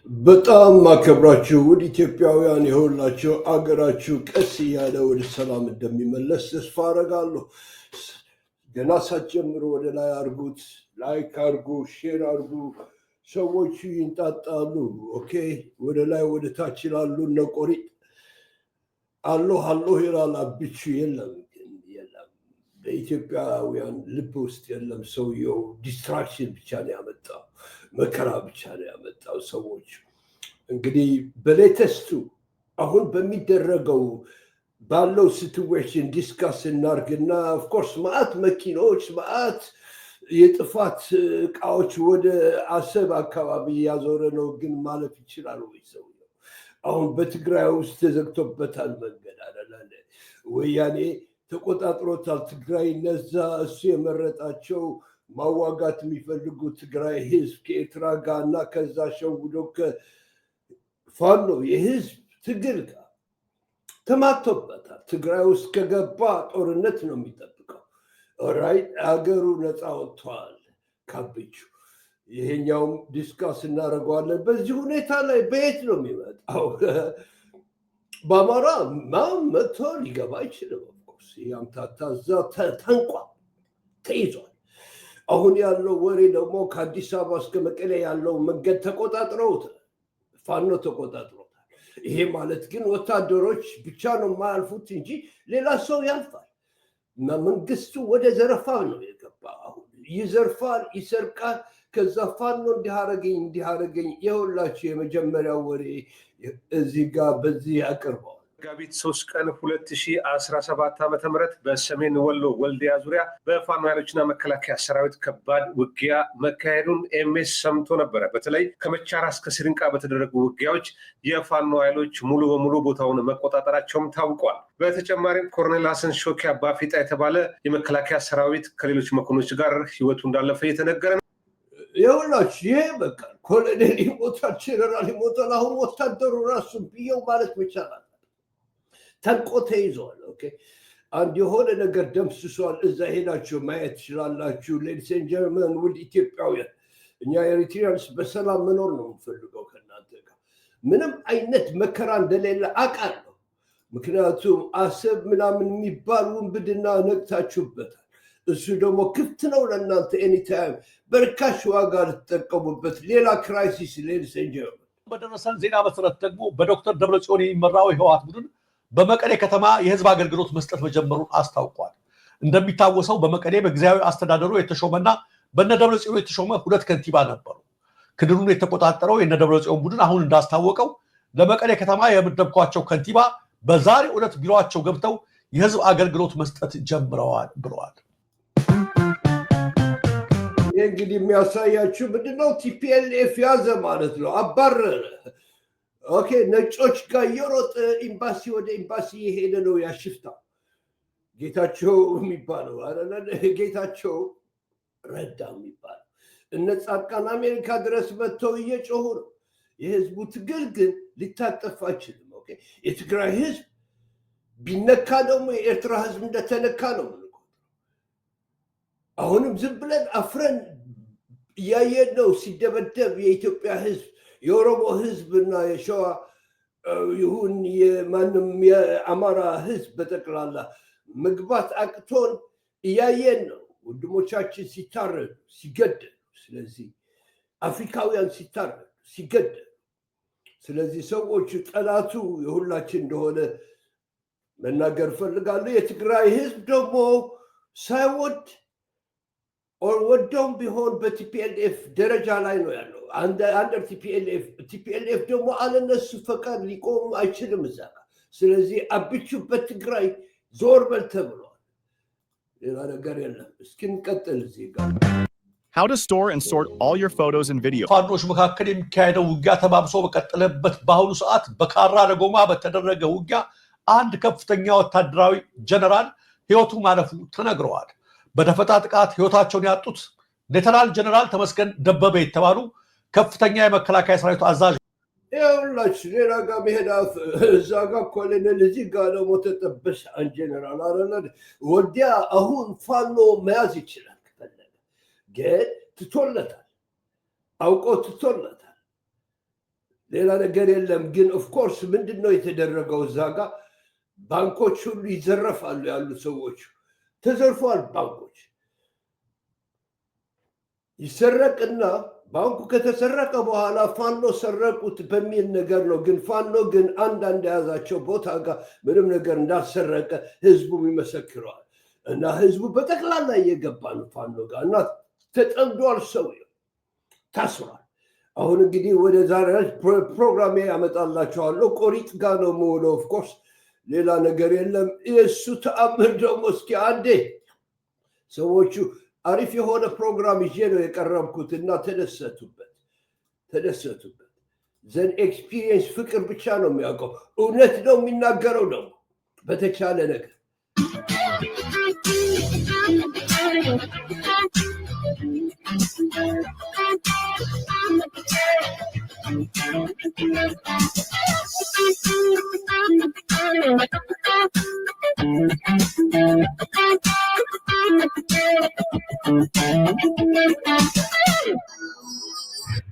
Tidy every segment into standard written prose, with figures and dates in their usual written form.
በጣም ማከብራችሁ ውድ ኢትዮጵያውያን የሆላችሁ አገራችሁ ቀስ እያለ ወደ ሰላም እንደሚመለስ ተስፋ አደርጋለሁ። ገና ሳትጀምሩ ወደ ላይ አርጉት፣ ላይክ አርጉ፣ ሼር አርጉ። ሰዎቹ ይንጣጣሉ። ኦኬ፣ ወደ ላይ ወደ ታች ይላሉ። እነ ቆሪጥ አሎ አሎ ይላል። አብቹ የለም የለም፣ በኢትዮጵያውያን ልብ ውስጥ የለም። ሰውየው ዲስትራክሽን ብቻ ነው ያመጣው፣ መከራ ብቻ ነው ያመጣው። ሰዎች እንግዲህ በሌተስቱ አሁን በሚደረገው ባለው ሲትዌሽን ዲስካስ እናርግና ኦፍኮርስ ማአት መኪኖች ማአት የጥፋት እቃዎች ወደ አሰብ አካባቢ ያዞረ ነው። ግን ማለፍ ይችላል ወይ ሰው? አሁን በትግራይ ውስጥ ተዘግቶበታል መንገድ አለ። ወያኔ ተቆጣጥሮታል ትግራይ። እነዛ እሱ የመረጣቸው ማዋጋት የሚፈልጉ ትግራይ ህዝብ ከኤርትራ ጋር እና ከዛ ሸውዶ ከፋኖ የህዝብ ትግል ጋር ተማቶበታል። ትግራይ ውስጥ ከገባ ጦርነት ነው የሚጠብቀው። ኦራይት፣ አገሩ ነፃ ወጥቷል ካብቹ። ይሄኛውም ዲስካስ እናደርገዋለን። በዚህ ሁኔታ ላይ በየት ነው የሚመጣው? በአማራ መጥቶ ሊገባ አይችልም። ኦፍኮርስ ያምታታ እዛ ተንቋል፣ ተይዟል። አሁን ያለው ወሬ ደግሞ ከአዲስ አበባ እስከ መቀሌ ያለው መንገድ ተቆጣጥረውታል፣ ፋኖ ተቆጣጥሮታል። ይሄ ማለት ግን ወታደሮች ብቻ ነው የማያልፉት እንጂ ሌላ ሰው ያልፋል። እና መንግስቱ ወደ ዘረፋ ነው የገባ። አሁን ይዘርፋል፣ ይሰርቃል። ከዛ ፋኖ እንዲያረገኝ የሁላችሁ የመጀመሪያው ወሬ እዚህ ጋር በዚህ ያቀርበዋል። መጋቢት 3 ቀን 2017 ዓ.ም በሰሜን ወሎ ወልዲያ ዙሪያ በፋኖ ኃይሎችና መከላከያ ሰራዊት ከባድ ውጊያ መካሄዱን ኤምኤስ ሰምቶ ነበረ። በተለይ ከመቻራ እስከ ሲሪንቃ በተደረጉ ውጊያዎች የፋኖ ኃይሎች ሙሉ በሙሉ ቦታውን መቆጣጠራቸውም ታውቋል። በተጨማሪም ኮሎኔል ሀሰን ሾኬ አባፊጣ የተባለ የመከላከያ ሰራዊት ከሌሎች መኮንኖች ጋር ህይወቱ እንዳለፈ እየተነገረ ነው። የሁላችሁ ይሄ በቃ ኮሎኔል ይሞታል፣ ጀነራል ይሞታል። አሁን ወታደሩ ራሱ ብየው ማለት መቻላል ተንቆ ተይዟል። ኦኬ፣ አንድ የሆነ ነገር ደምስሷል። እዛ ሄዳችሁ ማየት ትችላላችሁ። ሌዲስ ኤንድ ጀንትልመን ውድ ኢትዮጵያውያን፣ እኛ ኤሪትሪያንስ በሰላም መኖር ነው የምንፈልገው ከእናንተ ጋር። ምንም አይነት መከራ እንደሌለ አውቃለሁ። ምክንያቱም አሰብ ምናምን የሚባል ውንብድና ነቅታችሁበታል። እሱ ደግሞ ክፍት ነው ለእናንተ ኤኒታይም በርካሽ ዋጋ ልትጠቀሙበት። ሌላ ክራይሲስ ሌዲስ ኤንድ ጀንትልመን። በደረሰን ዜና መሰረት ደግሞ በዶክተር ደብረጽዮን የሚመራው የህወሓት ቡድን በመቀሌ ከተማ የህዝብ አገልግሎት መስጠት መጀመሩን አስታውቋል። እንደሚታወሰው በመቀሌ በጊዜያዊ አስተዳደሩ የተሾመና በነ ደብረጽዮን የተሾመ 2 ከንቲባ ነበሩ። ክልሉን የተቆጣጠረው የነ ደብረጽዮን ቡድን አሁን እንዳስታወቀው ለመቀሌ ከተማ የመደብኳቸው ከንቲባ በዛሬው ዕለት ቢሮአቸው ገብተው የህዝብ አገልግሎት መስጠት ጀምረዋል ብለዋል። ይህ እንግዲህ የሚያሳያችሁ ምንድነው? ቲፒኤልኤፍ ያዘ ማለት ነው፣ አባረረ። ኦኬ፣ ነጮች ጋር እየሮጠ ኤምባሲ ወደ ኤምባሲ የሄደ ነው ያሽፍታ ጌታቸው የሚባለው ጌታቸው ረዳ የሚባለው። እነ ጻድቃን አሜሪካ ድረስ መጥተው እየጮሁ ነው። የህዝቡ ትግል ግን ሊታጠፍ አይችልም። ኦኬ፣ የትግራይ ህዝብ ቢነካ ደግሞ የኤርትራ ህዝብ እንደተነካ ነው የምንቆጥረው። አሁንም ዝም ብለን አፍረን እያየን ነው ሲደበደብ የኢትዮጵያ ህዝብ፣ የኦሮሞ ህዝብ እና የሸዋ ይሁን የማንም የአማራ ህዝብ በጠቅላላ መግባት አቅቶን እያየን ነው። ወንድሞቻችን ሲታረዱ ሲገደሉ፣ ስለዚህ አፍሪካውያን ሲታረዱ ሲገደሉ፣ ስለዚህ ሰዎቹ ጠላቱ የሁላችን እንደሆነ መናገር እፈልጋለሁ። የትግራይ ህዝብ ደግሞ ሳይወድ ወደውም ቢሆን በቲፒኤልኤፍ ደረጃ ላይ ነው ያለው። አንደር ቲፒኤልኤፍ ደግሞ አለነሱ ፈቃድ ሊቆም አይችልም እዛ ጋር። ስለዚህ አብቹ በትግራይ ዞር በል ተብሏል። ሌላ ነገር የለም። እስኪ እንቀጥል እዚህ ጋር። How to store and sort all your photos and videos. ፋኖች መካከል የሚካሄደው ውጊያ ተባብሶ በቀጠለበት በአሁኑ ሰዓት በካራ ለጎማ በተደረገ ውጊያ አንድ ከፍተኛ ወታደራዊ ጀነራል ህይወቱ ማለፉ ተነግረዋል። በደፈጣ ጥቃት ህይወታቸውን ያጡት ሌተናል ጀነራል ተመስገን ደበበ የተባሉ ከፍተኛ የመከላከያ ሰራዊቱ አዛዥ። ይኸውላችሁ ሌላ ጋር መሄድ እዛ ጋር ኮሎኔል እዚህ ጋር ደግሞ ተጠበሽ አንድ ጀነራል አለ ወዲያ። አሁን ፋኖ መያዝ ይችላል ከፈለገ፣ ግን ትቶለታል፣ አውቆ ትቶለታል። ሌላ ነገር የለም። ግን ኦፍኮርስ ምንድነው የተደረገው? እዛ ጋር ባንኮች ሁሉ ይዘረፋሉ ያሉ ሰዎች ተዘርፏል። ባንኮች ይሰረቅና ባንኩ ከተሰረቀ በኋላ ፋኖ ሰረቁት በሚል ነገር ነው። ግን ፋኖ ግን አንዳንድ የያዛቸው ቦታ ጋር ምንም ነገር እንዳልሰረቀ ህዝቡ ይመሰክረዋል። እና ህዝቡ በጠቅላላ እየገባ ነው ፋኖ ጋር እና ተጠምዷል። ሰው ታስሯል። አሁን እንግዲህ ወደ ዛሬ ፕሮግራሜ ያመጣላችኋለሁ። ቆሪጥ ጋር ነው የምውለው። ኦፍኮርስ ሌላ ነገር የለም። የእሱ ተአምር ደግሞ እስኪ አንዴ ሰዎቹ አሪፍ የሆነ ፕሮግራም ይዤ ነው የቀረብኩት እና ተደሰቱበት። ዘን ኤክስፒሪየንስ ፍቅር ብቻ ነው የሚያውቀው። እውነት ነው የሚናገረው ደግሞ በተቻለ ነገር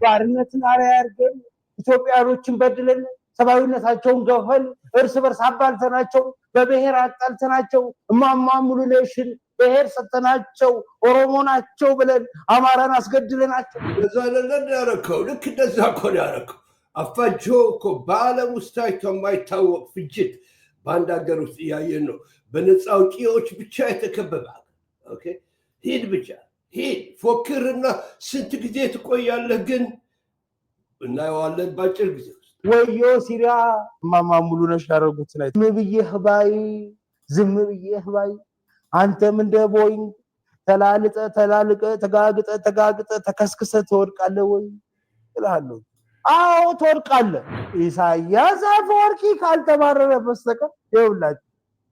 ባርነትን አርአያ አድርገን ኢትዮጵያኖችን በድለን ሰብአዊነታቸውን ገፈን እርስ በርስ አባልተናቸው በብሔር አጣልተናቸው እማማ ሙሉነሽን ብሔር ሰተናቸው ኦሮሞ ናቸው ብለን አማራን አስገድለናቸው። እንደዛ አይደለም ያደረከው። ልክ እንደዛ እኮ ነው ያደረከው። አፋጆ እኮ በዓለም ውስጥ ታይቶ የማይታወቅ ፍጅት በአንድ ሀገር ውስጥ እያየን ነው። በነፃ አውጪዎች ብቻ የተከበበ ኦኬ፣ ሂድ ብቻ ሂድ ፎክርና ስንት ጊዜ ትቆያለህ? ግን እናየዋለን ባጭር ጊዜ ውስጥ። ወዮ ሲሪያ እማማ ሙሉነሽ ያደረጉት ላይ ዝም ብዬህ ባይ አንተም እንደ ቦይንግ ተላልቀ ተጋግጠ ተከስክሰ ትወድቃለህ ወይ እላለሁ። አዎ ትወድቃለህ። ኢሳያስ አፈወርቂ ካልተባረረ በስተቀር ይኸውላችሁ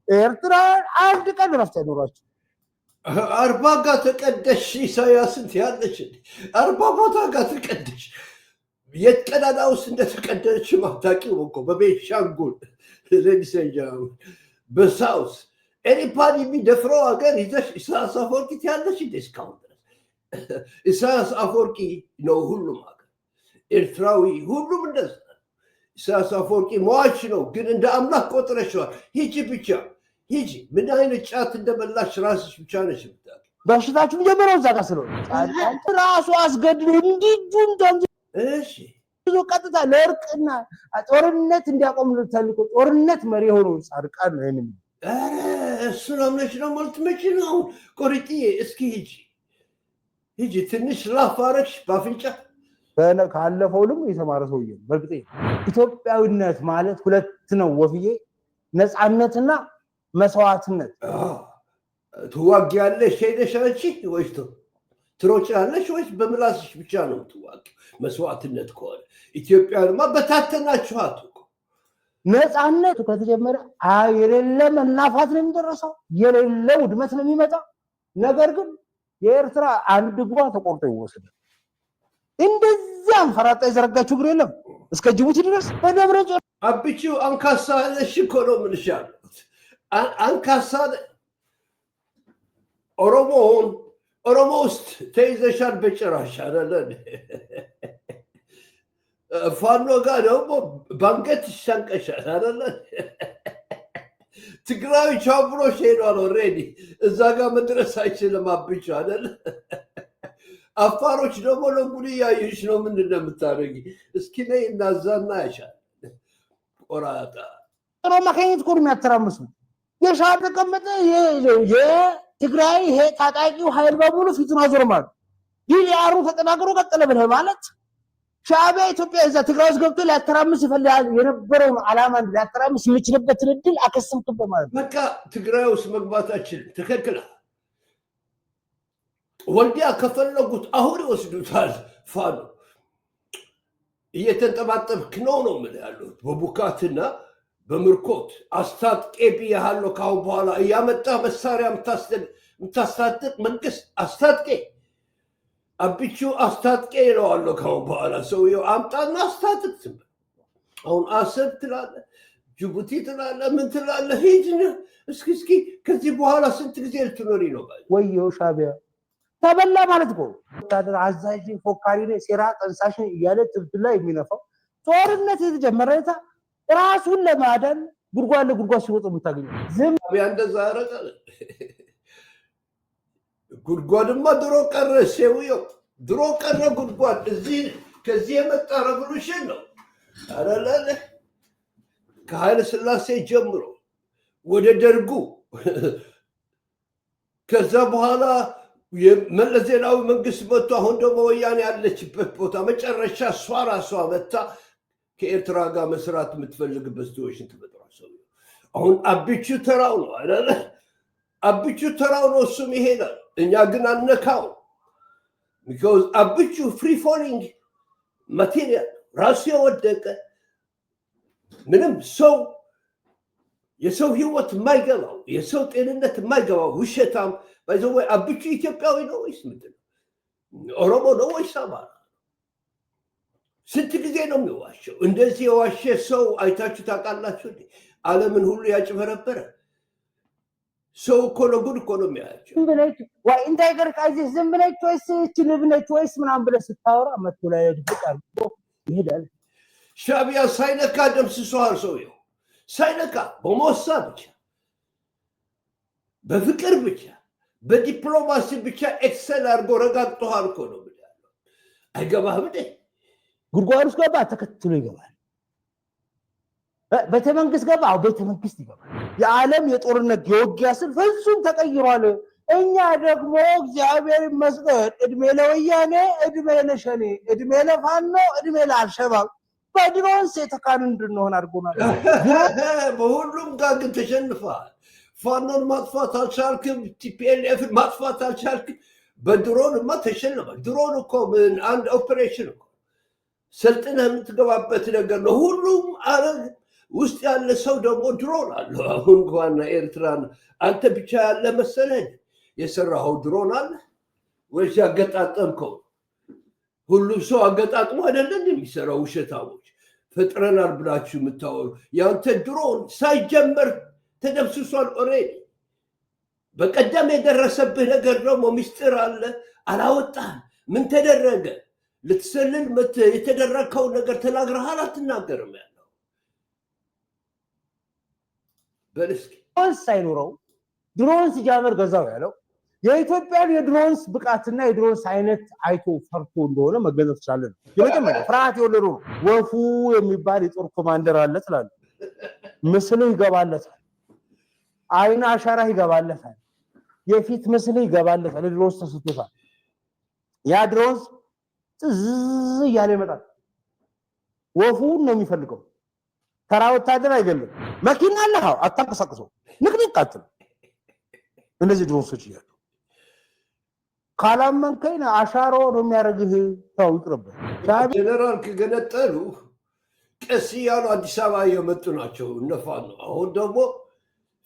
ኤርትራ አንድ ቀን ረፍት አይኖራቸው። 40 ጋር ተቀደሽ ኢሳያስን ያለች 40 ቦታ ጋር ተቀደሽ። የት ቀዳዳ ውስጥ እንደተቀደች ማታቂው እኮ በቤንሻንጉል ሌዲሰንጃ በሳውስ ኤኒፓዲ የሚደፍረው ሀገር ይዘሽ ኢሳያስ አፈወርቂ ያለች እንደ እስካሁን ድረስ ኢሳያስ አፈወርቂ ነው ሁሉም ሀገር ኤርትራዊ ሁሉም እንደዛ። ኢሳያስ አፈወርቂ ሟች ነው፣ ግን እንደ አምላክ ቆጥረሽዋል። ሂጂ ብቻ ሂጂ። ምን አይነት ጫት እንደበላሽ ራስሽ ብቻ ነሽ የምታውቂው። በሽታችሁ ጀመረው እዛ ጋር ስለሆነ ራሱ አስገድሎ እንዲጁን ደም እሺ ብዙ ቀጥታ ለእርቅና ጦርነት እንዲያቆም ተልኮ ጦርነት መሪ ሆኖ ጻድቃን ነው የምን እሱን አምነሽ ነው ማለት መቼ ነው? ቆሪጥዬ እስኪ ሂጂ ትንሽ ላፋረሽ ባፍንጫ ካለፈው ልም የተማረ ሰውዬ። በርግጥ ኢትዮጵያዊነት ማለት ሁለት ነው ወፍዬ፣ ነፃነትና መስዋዕትነት። ትዋጊያለሽ ሄደሽ አንቺ ወይስ ትሮጫለሽ ወይስ በምላስሽ ብቻ ነው ትዋጊው? መስዋዕትነት ከሆነ ኢትዮጵያንማ በታተናችኋት እኮ። ነፃነቱ ከተጀመረ የሌለ መናፋት ነው የሚደረሰው፣ የሌለ ውድመት ነው የሚመጣ። ነገር ግን የኤርትራ አንድ እግሯ ተቆርጦ ይወሰዳል። እንደዚህ አንፈራጣ የዘረጋችሁ እግር የለም እስከ ጅቡቲ ድረስ በደብረ ጽዮን አብቺው አንካሳ ነሽ እኮ ነው የምልሻለሁ። አንካሳ ኦሮሞ ውስጥ ተይዘሻል በጭራሽ አይደለም። ፋኖ ጋር ደግሞ ባንገት ይሻንቀሻል አይደለም። ትግራዊ ቻብሮሽ ሄዷል ኦልሬዲ፣ እዛ ጋር መድረስ አይችልም አብቺው አይደለም። አፋሮች ደግሞ ለጉድ እያዩሽ ነው። ምንድን ነው የምታደርጊ? እስኪ ነይ እናዛና ያሻል ቆራጣ ጥሮ ማካኘት እኮ ነው የሚያተራምሱ። የሻዕቢያ ተቀመጠ የትግራይ ይሄ ታጣቂው ኃይል በሙሉ ፊቱን አዞርማል። ዲዲአሩ ተጠናክሮ ቀጠለ ብለህ ማለት ሻዕቢያ ኢትዮጵያ እዛ ትግራይ ውስጥ ገብቶ ሊያተራምስ ይፈልጋል የነበረውን ዓላማ ሊያተራምስ የሚችልበትን እድል አከሰምክበት ማለት ነው። በቃ ትግራይ ውስጥ መግባታችን ተከልክለ ወልዲያ ከፈለጉት አሁን ይወስዱታል። ፋኖ እየተንጠባጠብክ ነው የምልህ ያሉት በቡካትና በምርኮት አስታጥቄ ብያለሁ። ካሁን በኋላ እያመጣ መሳሪያ የምታስታጥቅ መንግስት አስታጥቄ አብቺው አስታጥቄ ይለዋለሁ። ካሁን በኋላ ሰውየው አምጣና አስታጥቅ። አሁን አሰብ ትላለህ፣ ጅቡቲ ትላለህ፣ ምን ትላለህ? ሂድና እስኪ ከዚህ በኋላ ስንት ጊዜ ልትኖሪ ነው? ወየው ሻዕቢያ ተበላ ማለት እኮ ወታደር አዛዥ ፎካሪ ሴራ ጠንሳሽ እያለ ትብትላ የሚነፋው ጦርነት የተጀመረ ራሱን ለማዳን ጉድጓድ ለጉድጓድ ሲሮጥ የምታገኘው ዝም እንደዛ ያረጋል። ጉድጓድማ ድሮ ቀረ ሴውየው ድሮ ቀረ ጉድጓድ። እዚህ ከዚህ የመጣ ሬቮሉሽን ነው አረላለ ከኃይለ ሥላሴ ጀምሮ ወደ ደርጉ ከዛ በኋላ የመለስ ዜናዊ መንግስት መጥቶ አሁን ደግሞ ወያኔ ያለችበት ቦታ መጨረሻ እሷ ራሷ መታ ከኤርትራ ጋር መስራት የምትፈልግበት ሲትዌሽን ተፈጥሯል። ሰው አሁን አብቹ ተራው ነው አይደለ? አብቹ ተራው ነው፣ እሱም ይሄዳል። እኛ ግን አነካው። because አብቹ ፍሪ ፎሊንግ ማቴሪያል ራሱ የወደቀ ምንም ሰው የሰው ህይወት የማይገባው የሰው ጤንነት የማይገባው ውሸታም ባይዘው አብቹ ኢትዮጵያዊ ነው ወይስ ምንድን ነው? ኦሮሞ ነው ወይስ አማራ? ስንት ጊዜ ነው የሚዋሸው? እንደዚህ የዋሸ ሰው አይታችሁ ታውቃላችሁ? ዓለምን ሁሉ ያጭበረበረ ሰው እኮ ነው፣ ጉድ እኮ ነው የሚያያቸው። ዝም ብለህ ወይ እንዳይገር ካዚህ ዝም ብለህ ወይስ ልብነች ወይስ ምናምን ብለህ ስታወራ መጥቶ ላይ ድብቅ አድርጎ ይሄዳል። ሻዕቢያ ሳይነካ ደምስሷል። ሰውየው ሳይነካ በሞሳ ብቻ በፍቅር ብቻ በዲፕሎማሲ ብቻ ኤክሰል አድርጎ ረጋግጦሃል እኮ ነው ያለው። አይገባህም እንዴ? ጉድጓድ ውስጥ ገባ፣ ተከትሎ ይገባል። ቤተ መንግስት ገባ፣ ቤተ መንግስት ይገባል። የዓለም የጦርነት የውጊያ ስልት ፍጹም ተቀይሯል። እኛ ደግሞ እግዚአብሔር ይመስገን እድሜ ለወያኔ፣ እድሜ ለሸኔ፣ እድሜ ለፋኖ፣ እድሜ ለአልሸባብ በድሮንስ የተካን እንድንሆን አድርጎናል። በሁሉም ጋር ግን ተሸንፈሃል። ፋኖን ማጥፋት አልቻልክም፣ ቲፒኤልኤፍን ማጥፋት አልቻልክም። በድሮንማ ተሸንፈሃል። ድሮን እኮ አንድ ኦፕሬሽን እኮ ሰልጥነህ የምትገባበት ነገር ነው። ሁሉም አረግ ውስጥ ያለ ሰው ደግሞ ድሮን አለው። አሁን እንኳን ኤርትራን አንተ ብቻ ያለ መሰለህ የሰራኸው ድሮን አለ ወይስ ያገጣጠምከው? ሁሉም ሰው አገጣጥሞ አይደለም የሚሰራው። ውሸታሞች ፈጥረናል ብላችሁ የምታወሩ ያንተ ድሮን ሳይጀመር ተደምስሷል ኦልሬዲ። በቀደም የደረሰብህ ነገር ደግሞ ሚስጥር አለ አላወጣህም። ምን ተደረገ? ልትሰልል የተደረገው ነገር ተናግረሃል አትናገርም? ያለው በልስኪ ድሮንስ ሳይኖረው ድሮንስ ሲጀምር ገዛው ያለው የኢትዮጵያን የድሮንስ ብቃትና የድሮንስ አይነት አይቶ ፈርቶ እንደሆነ መገንዘብ ትችላለህ። የመጀመሪያ ፍርሃት የወለደው ነው። ወፉ የሚባል የጦር ኮማንደር አለ ትላለህ። ምስሉ ይገባለታል፣ አይን አሻራ ይገባለታል፣ የፊት ምስል ይገባለታል። ድሮንስ ተሰጥቶታል። ያ ድሮንስ ጥዝ እያለ ይመጣል። ወፉን ነው የሚፈልገው። ተራ ወታደር አይደለም። መኪና አለህ አታንቀሳቅሰው፣ ንቅንቅ አትል። እነዚህ ድሮንሶች እያሉ ካላመንከኝ አሻሮ ነው የሚያደርግህ። ተው ይቅርብህ። ጀነራል ከገነጠሉ ቀስ እያሉ አዲስ አበባ እየመጡ ናቸው እነፋን ነው። አሁን ደግሞ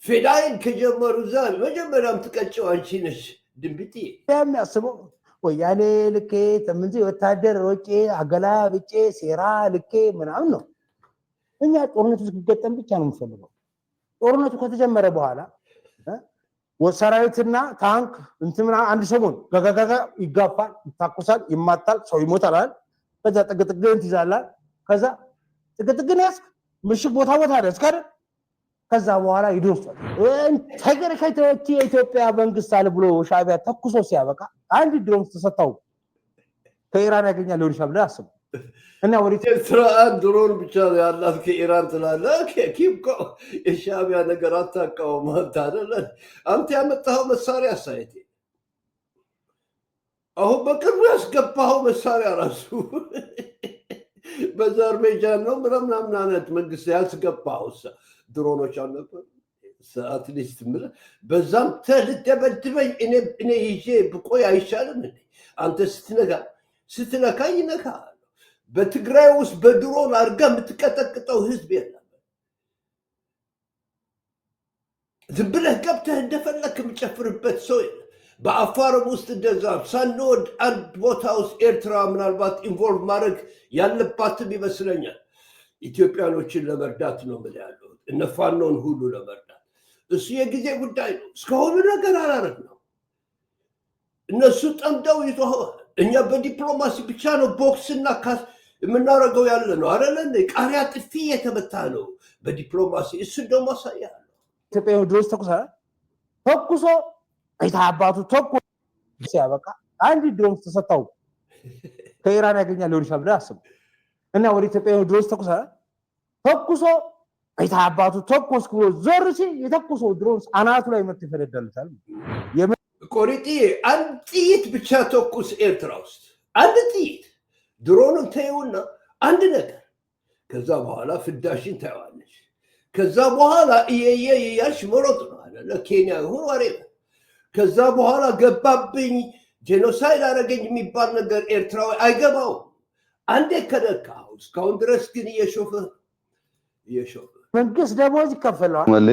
ፌዳይን ከጀመሩ እዛ መጀመሪያም ትቀጨው አንቺ ነሽ ድንብጤ የሚያስበው ወያኔ ልኬ ተምንዚ ወታደር ወጪ አገላ ብጬ ሴራ ልኬ ምናምን ነው። እኛ ጦርነቱ ሲገጠም ብቻ ነው የምንፈልገው። ጦርነቱ ከተጀመረ በኋላ ሰራዊትና ታንክ እንትና አንድ ሰሞን ገገገ ይጋፋል፣ ይታኩሳል፣ ይማታል፣ ሰው ይሞታል። ከዛ ጥግጥግን ትይዛለህ። ከዛ ጥግጥግን ያስክ ምሽግ ቦታ ያስክ አይደል? ከዛ በኋላ ይደርሳል። ተገረ ከኢትዮጵያ የኢትዮጵያ መንግስት አለ ብሎ ሻዕቢያ ተኩሶ ሲያበቃ አንድ ድሮን ተሰጣው ከኢራን ያገኛል ሊሆን ይችላል አስቡ። እና ወደ ኤርትራ ድሮን ብቻ ያላት ከኢራን ትላለህ። ኪምኮ የሻዕቢያ ነገር አታውቀውም አይደለ? አንተ ያመጣኸው መሳሪያ ሳይቴ አሁን በቅርቡ ያስገባኸው መሳሪያ ራሱ በአዘርባይጃን ነው ምናምን አይነት መንግስት ያስገባኸው ድሮኖች አልነበሩ። አትሊስት በዛም ተልደበድበኝ እኔ ይዤ ብቆይ አይሻልም እንዴ? አንተ ስትነካኝ ይነካል። በትግራይ ውስጥ በድሮን አድርገህ የምትቀጠቅጠው ህዝብ የለም። ዝም ብለህ ገብተህ እንደፈለክ የምጨፍርበት ሰው የለም። በአፋርም ውስጥ እንደዛ ሳንወድ አንድ ቦታ ውስጥ ኤርትራ ምናልባት ኢንቮልቭ ማድረግ ያለባትም ይመስለኛል። ኢትዮጵያኖችን ለመርዳት ነው ምን ያለው እነ ፋኖን ሁሉ ለመርዳት እሱ የጊዜ ጉዳይ ነው። እስከሆኑ ነገር አላረግ ነው። እነሱ ጠምደው ይተዋል። እኛ በዲፕሎማሲ ብቻ ነው ቦክስና የምናደርገው ያለ ነው አይደለ ቃሪያ ጥፊ የተመታ ነው በዲፕሎማሲ እሱ ደግሞ ሳያለው ኢትዮጵያ ድሮስ ተኩሶ አይታባቱ ተኩሶ ሲያበቃ አንድ ድሮስ ተሰጣው ከኢራን ያገኛል ሊሆን ይችላል ብለህ አስብ እና ወደ ኢትዮጵያ ድሮስ ተኩሶ አይታባቱ ተኩስ ብሎ ዞር ሲል የተኩሰው ድሮስ አናቱ ላይ መጥቶ ይፈነዳልታል ቆሪጢ አንድ ጥይት ብቻ ተኩስ ኤርትራ ውስጥ አንድ ጥይት ድሮኑን ተይውና አንድ ነገር ከዛ በኋላ ፍዳሽን ታይዋለሽ ከዛ በኋላ እየያሽ መሮጥ ነው አይደለ ኬንያ ይሁን ወሬ ከዛ በኋላ ገባብኝ ጄኖሳይድ አረገኝ የሚባል ነገር ኤርትራዊ አይገባው አንዴ ከደካው እስካሁን ድረስ ግን እየሾፈ መንግስት ደሞዝ ይከፈለዋል ማለ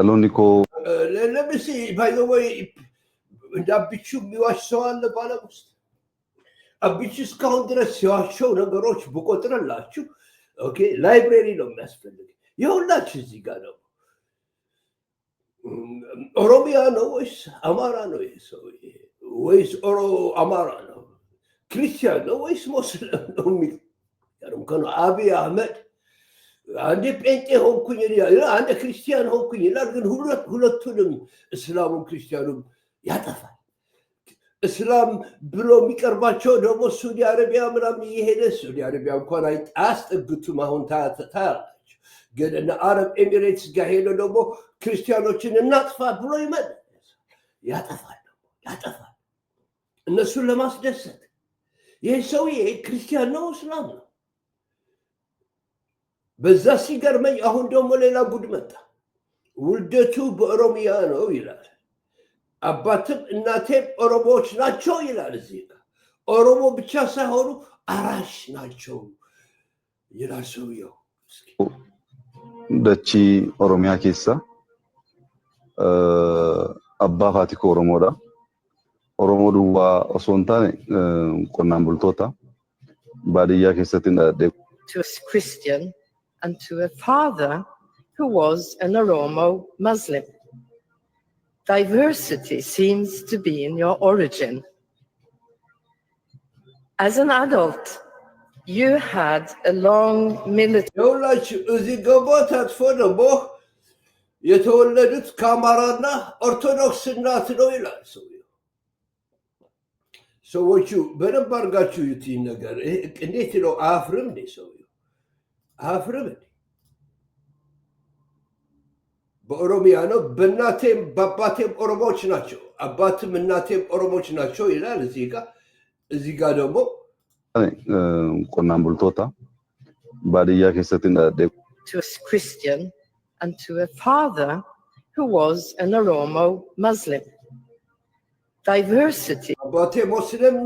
አሎኒኮ ለምሲ ባይዘወይ እንዳብቹ የሚዋሽ ሰው አለ ባለም ውስጥ አብቹ እስካሁን ድረስ ሲዋሸው ነገሮች ብቆጥርላችሁ ኦኬ ላይብረሪ ነው የሚያስፈልግ ይሁላችሁ እዚህ ጋር ነው ኦሮሚያ ነው ወይስ አማራ ነው ይሄ ሰው ወይስ አማራ ነው ክርስቲያን ነው ወይስ ሙስሊም ነው ያረም ከነ አብይ አህመድ አንዴ ጴንጤ ሆንኩኝ አንዴ ክርስቲያን ሆንኩኝ ይላል ግን ሁለቱንም እስላሙም ክርስቲያኑም ያጠፋል እስላም ብሎ የሚቀርባቸው ደግሞ ሳዑዲ አረቢያ ምናምን እየሄደ ሳዑዲ አረቢያ እንኳን አያስጠግቱም አሁን ታያላችሁ ግን እነ አረብ ኤሚሬትስ ጋር ሄዶ ደግሞ ክርስቲያኖችን እናጥፋ ብሎ ያጠፋል እነሱን ለማስደሰት ይሄ ሰውዬ ክርስቲያን ነው እስላም ነው በዛ ሲገርመኝ አሁን ደግሞ ሌላ ጉድ መጣ ውልደቱ በኦሮሚያ ነው ይላል አባትም እናቴም ኦሮሞዎች ናቸው ይላል እዚህ ጋር ኦሮሞ ብቻ ሳይሆኑ አራሽ ናቸው ይላል ሰውየው ደቺ ኦሮሚያ ኬሳ አባ ፋቲኮ ኦሮሞዳ ኦሮሞ ዱዋ ኦሶንታኔ ቆናን ቡልቶታ ባዲያ ኬሰቲን ደ Christian and to a father who was an Oromo Muslim. Diversity seems to be in your origin. As an adult, you had a long military... يولاش እዚህ ገቦት አጥፎ ደግሞ የተወለዱት ከአማራና ኦርቶዶክስ እናት ነው ይላል ሰዎቹ በደንብ አድርጋችሁ ይዩት ነገር እንዴት ነው አፍርም እንደ ሰውየው አፍርም በኦሮሚያ ነው በእናቴም በአባቴም ኦሮሞዎች ናቸው አባትም እናቴም ኦሮሞዎች ናቸው ይላል እዚህ ጋር ደግሞ ቆናን ቡልቶታ ባዲያ ኬሰቲን ደ to a Christian and to a father who was an Oromo Muslim. Diversity አባቴ ሙስሊም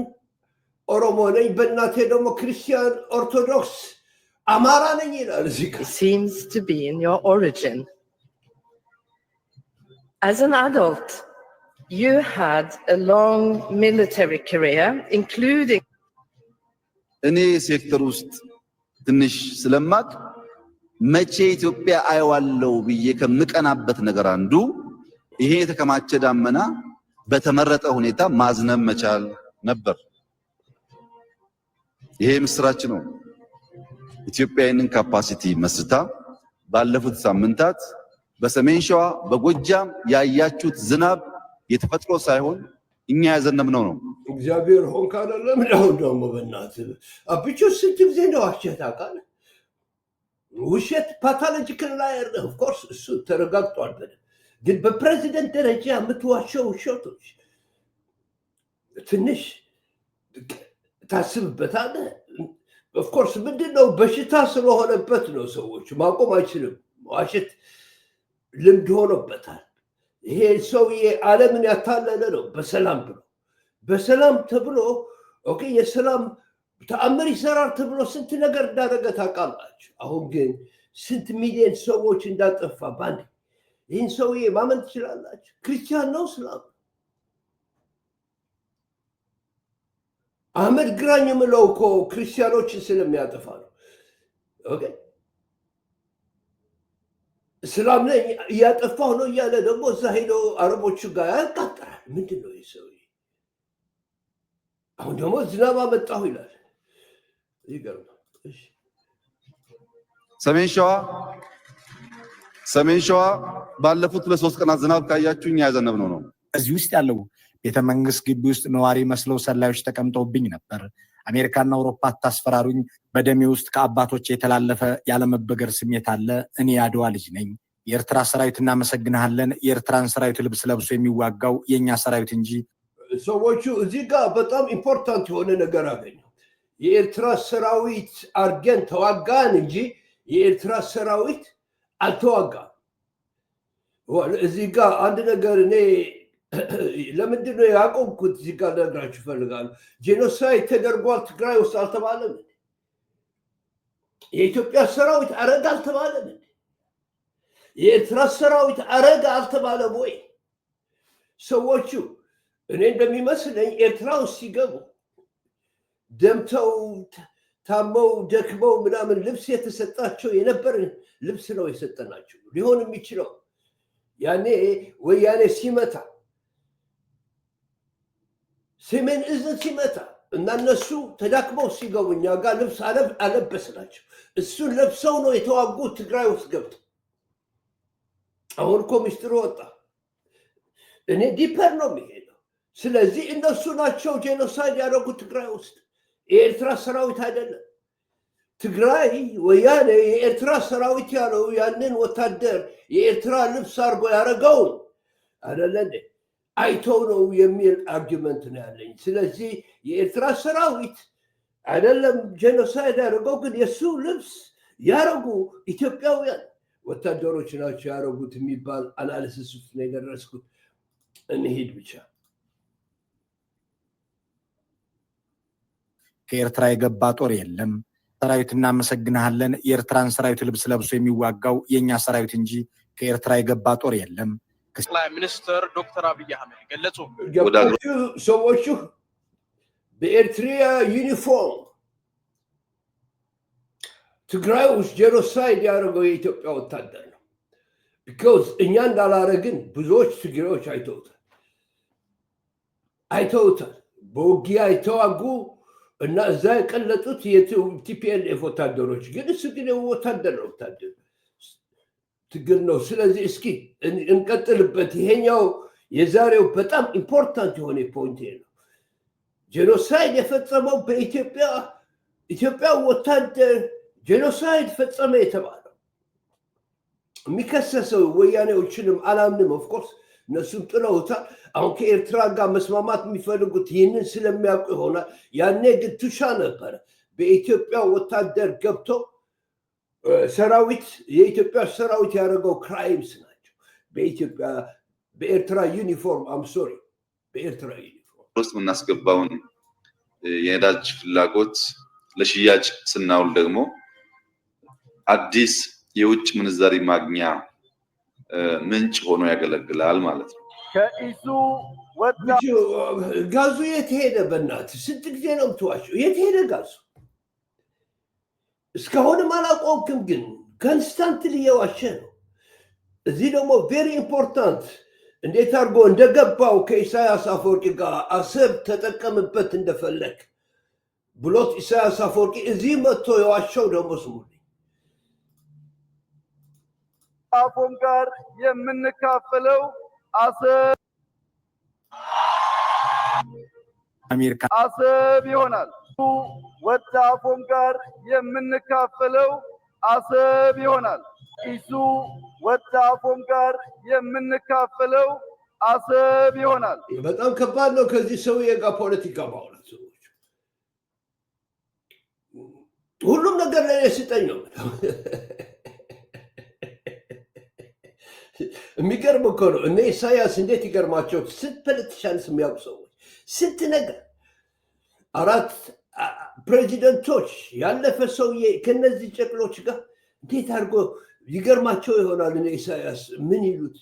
ኦሮሞ ነኝ በእናቴ ደግሞ ክርስቲያን ኦርቶዶክስ አማራ ነኝ ይላል seems to be in your origin. As an adult, you had a long military career, including እኔ ሴክተር ውስጥ ትንሽ ስለማቅ መቼ ኢትዮጵያ አይዋለው ብዬ ከምቀናበት ነገር አንዱ ይሄ የተከማቸ ዳመና በተመረጠ ሁኔታ ማዝነብ መቻል ነበር ይሄ ምስራች ነው ኢትዮጵያዊንን ካፓሲቲ መስርታ ባለፉት ሳምንታት በሰሜን ሸዋ በጎጃም ያያችሁት ዝናብ የተፈጥሮ ሳይሆን እኛ ያዘነብነው ነው እግዚአብሔር ሆን ካለለም ደግሞ በእናት አብቹ ስንት ጊዜ ነው አሸታቃለ ውሸት ፓቶሎጂካል ላየር ነው ኦፍ ኮርስ እሱ ተረጋግጧል ግን በፕሬዚደንት ደረጃ የምትዋሸው ውሸቶች ትንሽ ታስብበታለህ ኦፍ ኮርስ ምንድነው በሽታ ስለሆነበት ነው ሰዎች ማቆም አይችልም ዋሸት ልምድ ሆኖበታል ይሄ ሰውዬ ዓለምን ያታለለ ነው በሰላም ተብሎ ኦኬ የሰላም ተአምር ይሰራል ተብሎ ስንት ነገር እንዳደረገ ታውቃላችሁ አሁን ግን ስንት ሚሊዮን ሰዎች እንዳጠፋ ባንድ ይህን ሰውዬ ማመን ትችላላችሁ ክርስቲያን ነው እስላም አህመድ ግራኝ የምለው እኮ ክርስቲያኖችን ስለሚያጠፋ ነው ኦኬ እስላም ነኝ እያጠፋሁ ነው እያለ ደግሞ እዛ ሄዶ አረቦቹ ጋር ያቃጥራል ምንድነው ይህ ሰውዬ አሁን ደግሞ ዝናብ አመጣሁ ይላል ይገርማል። እሺ ሰሜን ሸዋ ባለፉት ለ3 ቀናት ዝናብ ካያችሁኝ ያዘነብነው ነው። እዚህ ውስጥ ያለው ቤተ መንግስት ግቢ ውስጥ ነዋሪ መስለው ሰላዮች ተቀምጠውብኝ ነበር። አሜሪካና አውሮፓ ታስፈራሩኝ። በደሜ ውስጥ ከአባቶች የተላለፈ ያለመበገር ስሜት አለ። እኔ ያድዋ ልጅ ነኝ። የኤርትራ ሰራዊት እናመሰግናለን። የኤርትራን ሰራዊት ልብስ ለብሶ የሚዋጋው የኛ ሰራዊት እንጂ ሰዎቹ እዚህ ጋር በጣም ኢምፖርታንት የሆነ ነገር አገኘ። የኤርትራ ሰራዊት አርገን ተዋጋን እንጂ የኤርትራ ሰራዊት አልተዋጋም። እዚህ ጋር አንድ ነገር እኔ ለምንድን ነው ያቆምኩት? እዚህ ጋር ነግራችሁ እፈልጋለሁ። ጄኖሳይድ ተደርጓል ትግራይ ውስጥ አልተባለም? የኢትዮጵያ ሰራዊት አረጋ አልተባለም? የኤርትራ ሰራዊት አረጋ አልተባለም ወይ? ሰዎቹ እኔ እንደሚመስለኝ ኤርትራ ውስጥ ሲገቡ ደምተው ታመው ደክመው ምናምን ልብስ የተሰጣቸው የነበረ ልብስ ነው የሰጠናቸው ሊሆን የሚችለው ያኔ ወያኔ ሲመታ ሰሜን እዝን ሲመታ እና እነሱ ተዳክመው ሲገቡ እኛ ጋር ልብስ አለበስናቸው። እሱን ለብሰው ነው የተዋጉት ትግራይ ውስጥ ገብተው። አሁን እኮ ሚስጥሩ ወጣ። እኔ ዲፐር ነው የሚሄደው። ስለዚህ እነሱ ናቸው ጄኖሳይድ ያደረጉት ትግራይ ውስጥ፣ የኤርትራ ሰራዊት አይደለም። ትግራይ ወያኔ የኤርትራ ሰራዊት ያለው ያንን ወታደር የኤርትራ ልብስ አድርጎ ያደረገውን አይደለ እንዴ? አይተው ነው የሚል አርጊመንት ነው ያለኝ። ስለዚህ የኤርትራ ሰራዊት አይደለም ጄኖሳይድ ያደረገው፣ ግን የሱ ልብስ ያደረጉ ኢትዮጵያውያን ወታደሮች ናቸው ያደረጉት የሚባል አናሊሲስ ውስጥ ነው የደረስኩት። እንሂድ ብቻ። ከኤርትራ የገባ ጦር የለም። ሰራዊት እናመሰግናለን። የኤርትራን ሰራዊት ልብስ ለብሶ የሚዋጋው የኛ ሰራዊት እንጂ ከኤርትራ የገባ ጦር የለም። ጠቅላይ ሚኒስትር ዶክተር አብይ አህመድ ገለጹ። ሰዎቹ በኤርትራ ዩኒፎርም ትግራይ ውስጥ ጄኖሳይድ ያደረገው የኢትዮጵያ ወታደር ነው። ቢኮዝ እኛ እንዳላረግን ብዙዎች ትግሬዎች አይተውታል። በውጊያ የተዋጉ እና እዛ የቀለጡት የቲፒኤልኤፍ ወታደሮች ግን እሱ ግን ወታደር ነው፣ ወታደር ትግል ነው። ስለዚህ እስኪ እንቀጥልበት። ይሄኛው የዛሬው በጣም ኢምፖርታንት የሆነ ፖይንት ነው። ጄኖሳይድ የፈጸመው በኢትዮጵያ ወታደር ጄኖሳይድ ፈጸመ የተባለው የሚከሰሰው ወያኔዎችንም አላምንም። ኦፍኮርስ እነሱም ጥለውታል። አሁን ከኤርትራ ጋር መስማማት የሚፈልጉት ይህንን ስለሚያውቁ ይሆናል። ያኔ ግን ቱሻ ነበረ። በኢትዮጵያ ወታደር ገብቶ ሰራዊት የኢትዮጵያ ሰራዊት ያደረገው ክራይምስ ናቸው። በኤርትራ ዩኒፎርም በኤርትራ ዩኒፎርም ውስጥ የምናስገባውን የነዳጅ ፍላጎት ለሽያጭ ስናውል ደግሞ አዲስ የውጭ ምንዛሪ ማግኛ ምንጭ ሆኖ ያገለግላል ማለት ነው። ከኢሱ ወጣ ጋዙ የት ሄደ? በእናትህ ስንት ጊዜ ነው የምትዋሸው? የት ሄደ ጋዙ? እስካሁንም አላቆምክም፣ ግን ኮንስታንትሊ እየዋሸ ነው። እዚህ ደግሞ ቬሪ ኢምፖርታንት እንዴት አድርጎ እንደገባው ከኢሳያስ አፈወርቂ ጋር አሰብ ተጠቀምበት እንደፈለግ ብሎት ኢሳያስ አፈወርቂ እዚህ መጥቶ የዋሸው ደግሞ ስሙልኝ አፎም ጋር የምንካፈለው አሰብ ይሆናል። ወደ አፎም ጋር የምንካፈለው አሰብ ይሆናል። ኢሱ ወደ አፎም ጋር የምንካፈለው አሰብ ይሆናል። በጣም ከባድ ነው ከዚህ ሰውዬ ጋር ፖለቲካ ማውራት። ሰዎች ሁሉም ነገር ለኔ ስጠኝ ነው። የሚገርም እኮ ነው። እነ ኢሳያስ እንዴት ይገርማቸው። ስንት ፖለቲሻንስ የሚያውቁ ሰዎች ስንት ነገር 4 ፕሬዚደንቶች ያለፈ ሰውዬ ከነዚህ ጨቅሎች ጋር እንዴት አድርጎ ይገርማቸው ይሆናል። እነ ኢሳያስ ምን ይሉት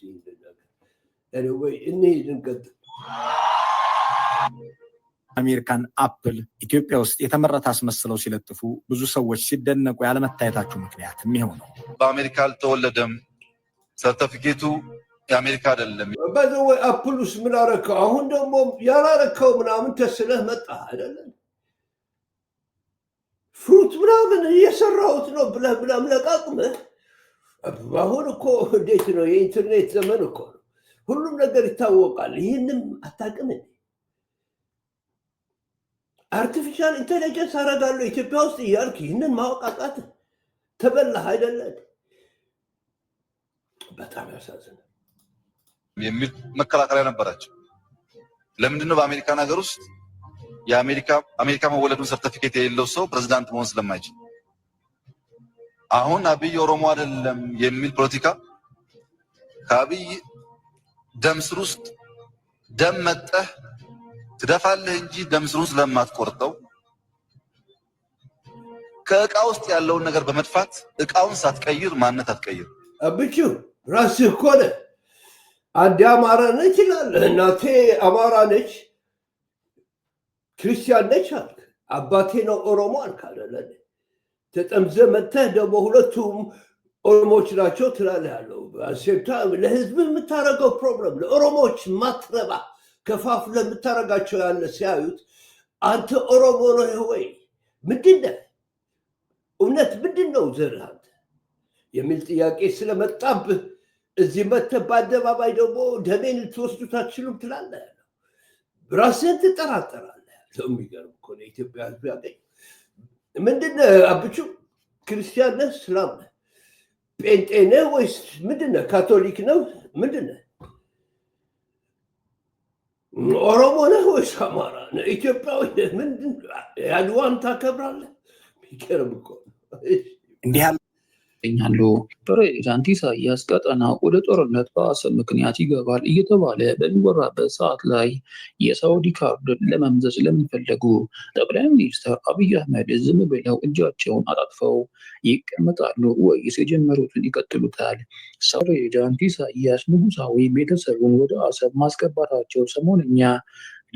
ወይ እንሂድ እንቀጥል። አሜሪካን አፕል ኢትዮጵያ ውስጥ የተመረተ አስመስለው ሲለጥፉ ብዙ ሰዎች ሲደነቁ ያለመታየታቸው ምክንያት የሚሆነው በአሜሪካ አልተወለደም ሰርቲፊኬቱ የአሜሪካ አይደለም። በዚህ ወይ አፕሉስ ምን አረከው? አሁን ደግሞ ያላረከው ምናምን ተስለህ መጣ አይደለም። ፍሩት ምናምን እየሰራሁት ነው ብለህ ምናምን ለቃቅመህ አሁን እኮ እንዴት ነው የኢንተርኔት ዘመን እኮ ነው። ሁሉም ነገር ይታወቃል። ይህንም አታውቅም እንዴ? አርቲፊሻል ኢንቴሊጀንስ አደርጋለሁ ኢትዮጵያ ውስጥ እያልክ ይህንን ማወቅ አቃትህ? ተበላህ አይደለ? በጣም ያሳዝናል። የሚል መከራከሪያ ነበራቸው። ለምንድነው በአሜሪካን ሀገር ውስጥ አሜሪካ መወለዱን ሰርቲፊኬት የሌለው ሰው ፕሬዝዳንት መሆን ስለማይችል አሁን አብይ ኦሮሞ አይደለም የሚል ፖለቲካ ከአብይ ደም ስር ውስጥ ደም መጠህ ትደፋለህ እንጂ ደም ስሩን ስለማትቆርጠው ከእቃ ውስጥ ያለውን ነገር በመድፋት እቃውን ሳትቀይር ማንነት አትቀይር። አብቹ ራስህ እኮ ነህ። አንድ አማራ ነች ይላል። እናቴ አማራ ነች ክርስቲያን ነች አልክ። አባቴ ነው ኦሮሞ አልክ አይደለ? ተጠምዘህ መተህ ደግሞ ሁለቱም ኦሮሞዎች ናቸው ትላለህ ያለው አሴፕታ ለህዝብ የምታረገው ፕሮብለም ለኦሮሞዎች ማትረባ ከፋፍለህ የምታረጋቸው ያለ ሲያዩት አንተ ኦሮሞ ነህ ወይ? ምንድነህ? እውነት ምንድነው ዘርህ አንተ የሚል ጥያቄ ስለመጣብህ እዚህ መተህ በአደባባይ ደግሞ ደሜን ልትወስዱት አትችሉም ትላለህ። ራስህን ትጠራጠራለህ። የሚገርም እኮ ነው። የኢትዮጵያ ህዝብ ያገኝ ምንድነህ? አብቹ ክርስቲያን ነህ? እስላም ነህ? ጴንጤ ነህ ወይስ ምንድነህ? ካቶሊክ ነው? ምንድነህ? ኦሮሞ ነህ ወይስ አማራ ነህ? ኢትዮጵያዊ ነህ? ምንድን ያድዋን ታከብራለህ? የሚገርም እኮ እንዲህ ያሉ ፕሬዚዳንት ኢሳያስ ቀጠናው ወደ ጦርነት በአሰብ ምክንያት ይገባል እየተባለ በሚወራበት ሰዓት ላይ የሳውዲ ካርድን ለመምዘዝ ለሚፈለጉ ጠቅላይ ሚኒስትር አብይ አህመድ ዝም ብለው እጃቸውን አጣጥፈው ይቀመጣሉ ወይስ የጀመሩትን ይቀጥሉታል? ፕሬዚዳንት ኢሳያስ ንጉሳዊ ቤተሰቡን ወደ አሰብ ማስገባታቸው ሰሞንኛ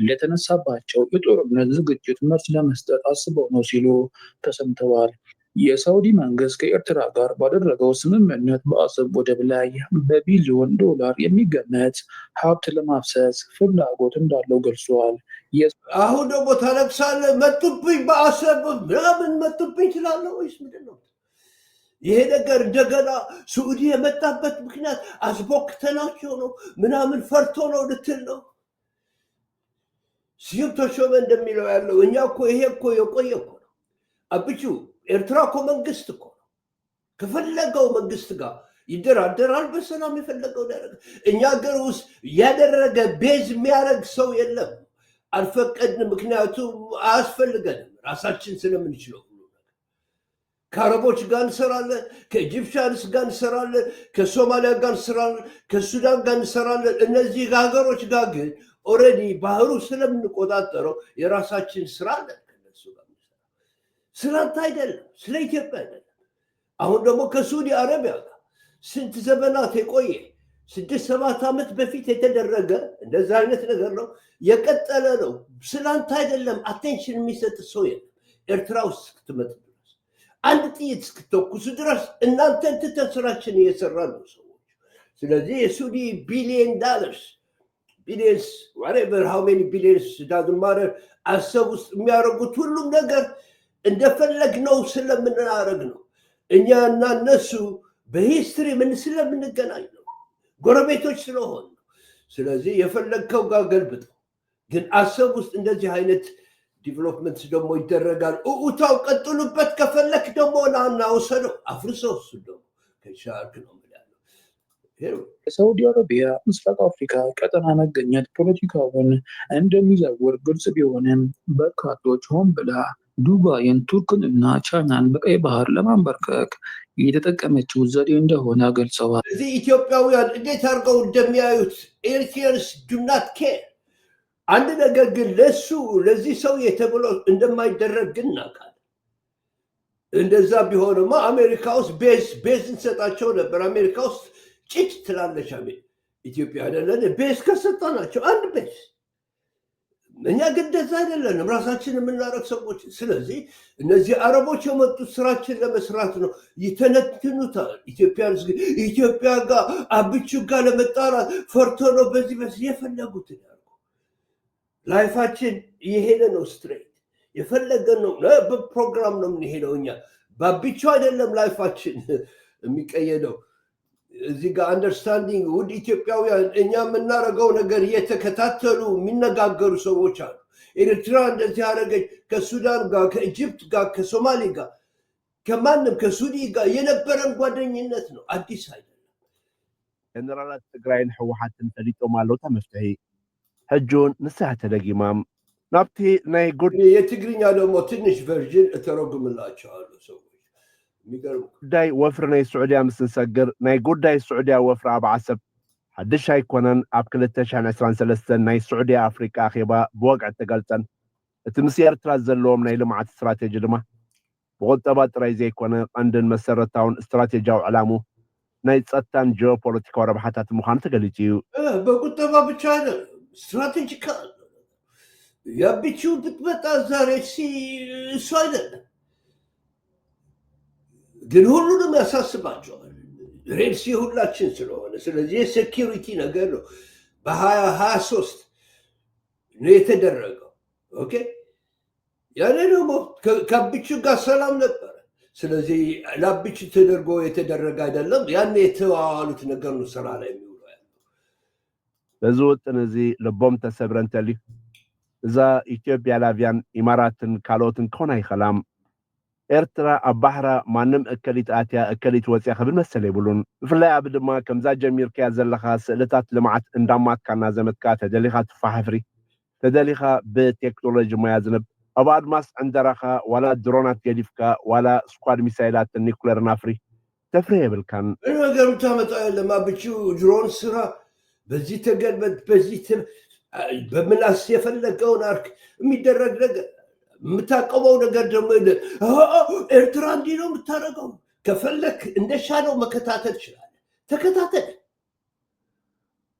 ለተነሳባቸው የጦርነት ዝግጅት መልስ ለመስጠት አስበው ነው ሲሉ ተሰምተዋል። የሳውዲ መንግስት ከኤርትራ ጋር ባደረገው ስምምነት በአሰብ ወደብ ላይ በቢሊዮን ዶላር የሚገመት ሀብት ለማፍሰስ ፍላጎት እንዳለው ገልጿል። አሁን ደግሞ ታለቅሳለህ። መጡብኝ በአሰብ ምናምን መጡብኝ ትላለህ ወይስ ምንድን ነው? ይሄ ነገር እንደገና ሱዑዲ የመጣበት ምክንያት አስቦክተናቸው ነው ምናምን ፈርቶ ነው ልትል ነው? ስዩም ተሾመ እንደሚለው ያለው እኛ እኮ ይሄ እኮ የቆየ እኮ ነው አብቹ። ኤርትራ እኮ መንግስት እኮ ነው። ከፈለገው መንግስት ጋር ይደራደራል በሰላም የፈለገው ያደረገ። እኛ ሀገር ውስጥ ያደረገ ቤዝ የሚያደርግ ሰው የለም። አልፈቀድንም፣ ምክንያቱም አያስፈልገንም ራሳችን ስለምንችለው። ከአረቦች ጋር እንሰራለን፣ ከኢጂፕሽያንስ ጋር እንሰራለን፣ ከሶማሊያ ጋር እንሰራለን፣ ከሱዳን ጋር እንሰራለን። እነዚህ ሀገሮች ጋር ግን ኦልሬዲ ባህሩ ስለምንቆጣጠረው የራሳችን ስራ አለን። ስላንተ አይደለም፣ ስለ ኢትዮጵያ አይደለም። አሁን ደግሞ ከሳዑዲ አረቢያ ጋር ስንት ዘመናት የቆየ 6-7 ዓመት በፊት የተደረገ እንደዛ አይነት ነገር ነው፣ የቀጠለ ነው። ስላንተ አይደለም። አቴንሽን የሚሰጥ ሰው የለም። ኤርትራ ውስጥ እስክትመጥ ድረስ አንድ ጥይት እስክትተኩሱ ድረስ እናንተን ትተን ስራችን እየሰራ ነው ሰዎች። ስለዚህ የሳዑዲ ቢሊየንስ whatever how many billions doesn't matter አሰብ ውስጥ የሚያደርጉት ሁሉም ነገር እንደፈለግነው ስለምናደርግ ነው። እኛ እና እነሱ በሂስትሪ ምን ስለምንገናኝ ነው፣ ጎረቤቶች ስለሆን ነው። ስለዚህ የፈለግከው ጋር ገልብጠው። ግን አሰብ ውስጥ እንደዚህ አይነት ዲቨሎፕመንት ደግሞ ይደረጋል። እውታው ቀጥሉበት። ከፈለክ ደግሞ ናና ውሰደው፣ አፍርሰው። እሱ ደግሞ ከሻርክ ነው ያለው። የሳውዲ አረቢያ ምስራቅ አፍሪካ ቀጠና መገኘት ፖለቲካውን እንደሚዘውር ግልጽ ቢሆንም በርካቶች ሆን ብላ ዱባይን፣ ቱርክንና ቻይናን በቀይ ባህር ለማንበርከክ የተጠቀመችው ዘዴ እንደሆነ ገልጸዋል። እዚህ ኢትዮጵያውያን እንዴት አድርገው እንደሚያዩት ኤርትራንስ ዱ ናት ኬር። አንድ ነገር ግን ለዚህ ሰው ተብሎ እንደማይደረግ ግን እናውቃለን። እንደዛ ቢሆንማ አሜሪካ ውስጥ ቤዝ እንሰጣቸው ነበር። አሜሪካ ውስጥ ጭጭ ትላለች ኢትዮጵያ አይደለን ቤዝ ከሰጣናቸው አንድ ቤዝ። እኛ ግን እንደዛ አይደለንም፣ ራሳችን የምናደርግ ሰዎች። ስለዚህ እነዚህ አረቦች የመጡት ስራችን ለመስራት ነው፣ ይተነትኑታል። ኢትዮጵያ ጋር አብቹ ጋር ለመጣራት ፈርቶ ነው በዚህ የፈለጉትን ያርጉ። ላይፋችን የሄደ ነው ስትሬት። የፈለገን ነው በፕሮግራም ነው የምንሄደው እኛ ባቢቹ አይደለም ላይፋችን የሚቀየደው እዚህ ጋር አንደርስታንዲንግ ውድ ኢትዮጵያውያን እኛ የምናደርገው ነገር እየተከታተሉ የሚነጋገሩ ሰዎች አሉ ኤርትራ እንደዚህ አደረገች ከሱዳን ጋር ከኢጅፕት ጋር ከሶማሌ ጋር ከማንም ከሱዲ ጋር የነበረን ጓደኝነት ነው አዲስ አይደለም ጀነራላት ትግራይን ህወሓትን ፈሊጦም አለው ተመፍተሂ ሕጁን ንስሐ ተደጊማም ናብቲ ናይ ጉድ የትግርኛ ደግሞ ትንሽ ቨርዥን እተረጉምላቸዋለሁ ሰዎች ጉዳይ ወፍሪ ናይ ስዑድያ ምስ ንሰግር ናይ ጉዳይ ስዑድያ ወፍሪ ኣብ ዓሰብ ሓድሽ ኣይኮነን ኣብ 2023 ናይ ስዑድያ ኣፍሪቃ ኣኼባ ብወግዒ ተገልፀን እቲ ምስ ኤርትራ ዘለዎም ናይ ልምዓት ስትራቴጂ ድማ ብቁጠባ ጥራይ ዘይኮነ ቀንድን መሰረታውን ስትራቴጂያዊ ዕላሙ ናይ ጸጥታን ጂኦፖለቲካዊ ረብሓታት ምዃኑ ተገሊጹ እዩ በቁጠባ ብቻ አይደለም ስትራቴጂካል ያቢቹ ብትመጣ ዛሬ እሱ አይደለም ግን ሁሉንም ያሳስባቸዋል ሬድሲ ሁላችን ስለሆነ ስለዚህ የሴኪሪቲ ነገር ነው በ2023 ነው የተደረገው ኦኬ ያኔ ደግሞ ከአቢቹ ጋር ሰላም ነበር ስለዚህ ለአቢቹ ተደርጎ የተደረገ አይደለም ያኔ የተዋዋሉት ነገር ነው ስራ ላይ የሚውለው ያለው በዙ ውጥን እዚ ልቦም ተሰብረን ተሊ እዛ ኢትዮጵያ ላቪያን ኢማራትን ካልኦትን ከሆነ አይኸላም ኤርትራ ኣብ ባሕራ ማንም እከሊት ኣትያ እከሊት ወፅያ ክብል መሰለ ይብሉን ብፍላይ ኣብ ድማ ከምዛ ጀሚርክያ ዘለኻ ስእልታት ልምዓት እንዳማትካና ዘመትካ ተደሊኻ ትፋሕፍሪ ተደሊኻ ብቴክኖሎጂ ሞያ ዝነብ ኣብ ኣድማስ ዕንደራኻ ዋላ ድሮናት ገዲፍካ ዋላ ስኳድ ሚሳይላት ኒኩሌር ናፍሪ ተፍሪ የብልካን ነገር ምታመጣ የለም አብቹ ድሮን ስራ በዚህ ተገልበት በዚህ በምላስ የፈለገውን አርክ የሚደረግ ነገር የምታቀበው ነገር ደግሞ ኤርትራ እንዲህ ነው የምታደርገው ከፈለክ እንደሻለው መከታተል ይችላል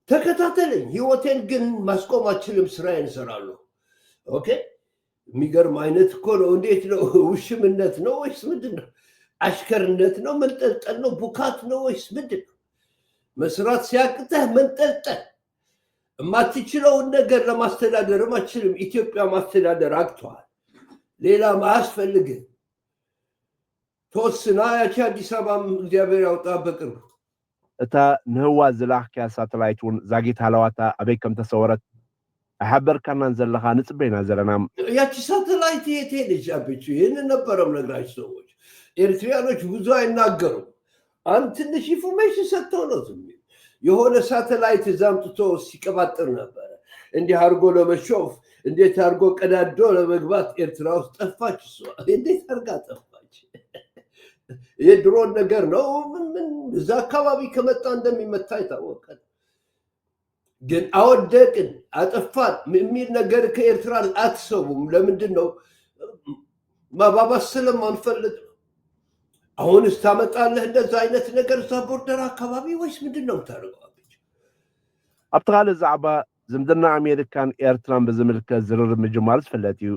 ተከታተለኝ ህይወቴን ግን ማስቆም አልችልም ስራዬን እሰራለሁ ኦኬ የሚገርም አይነት እኮ ነው እንዴት ነው ውሽምነት ነው ወይስ ምንድነው አሽከርነት ነው መንጠልጠል ነው ቡካት ነው ወይስ ምንድነው መስራት ሲያቅተህ መንጠልጠል የማትችለውን ነገር ለማስተዳደር ማችልም ኢትዮጵያ ማስተዳደር አቅቷል ሌላ ማስፈልግ ተወስና ያቺ አዲስ አበባ እግዚአብሔር ያውጣ በቅርቡ እታ ንህዋ ዝላኽያ ሳተላይቱን ዛጊት ሃለዋታ ኣበይ ከም ተሰወረት أحبركنا نزلها نسبينا زلنا يا ساتلايت يتهدج أبيتشو هنا نبرم نقراش سووش إريتريانوش بوزاي ناقروا أنت نشي فورميشن ستونو زمي يهون ساتلايت زامتو سيكباتر نبرا عندي هارغو لما شوف عندي هارغو قدادو لما قبات إرتراوس طفاش سوا عندي هارغا طفاش يدرون نقر نو من ذا كوابي كمتا عندما متى يتوقع ግን አወደቅን አጠፋን የሚል ነገር ከኤርትራ አትሰቡም ለምንድን ነው ማባባስ ስለማንፈልግ አሁንስ ታመጣለህ እንደዛ አይነት ነገር እዛ ቦርደር አካባቢ ወይስ ምንድን ነው የምታደርገው ኣብትኻል ዛዕባ ዝምድና ኣሜሪካን ኤርትራን ብዝምልከት ዝርርብ ምጅማር ዝፍለጥ እዩ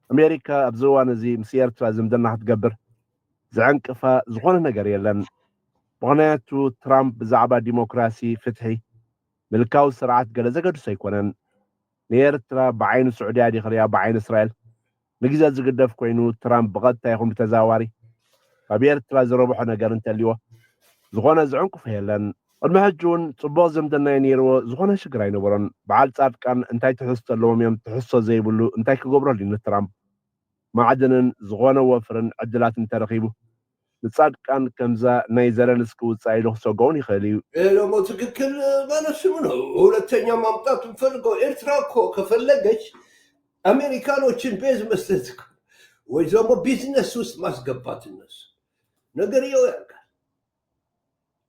ኣሜሪካ ኣብ ዝዋን እዚ ምስ ኤርትራ ዝምድና ክትገብር ዝዕንቅፋ ዝኾነ ነገር የለን ምክንያቱ ትራምፕ ብዛዕባ ዲሞክራሲ ፍትሒ ملكاو سرعات قال زقدو سيكونن نيرترا بعين السعودية دي خليها بعين إسرائيل نجزا زقدف كوينو ترامب بغد تايخون بتزاواري فبيرترا زروبحنا قرنت اليوم زغونا زعنكو فيلن المهجون صباز زمدنا ينيرو زغونا شقراينو برن بعال صاد كان انتاي تحس اللوم يوم تحسو زي بلو انتاي كقبرا لين ترامب معدنن زغونا وفرن عدلات انترخيبو نصاد كان كمزا نايزرنسكو صايلو سوغوني خليو لو ما تككل مالش منو ሁለተኛ ማምጣት እንፈልገው ኤርትራ እኮ ከፈለገች አሜሪካኖችን ቤዝ መስጠት ወይ ደግሞ ቢዝነስ ውስጥ ማስገባት እነሱ ነገር ያውቃል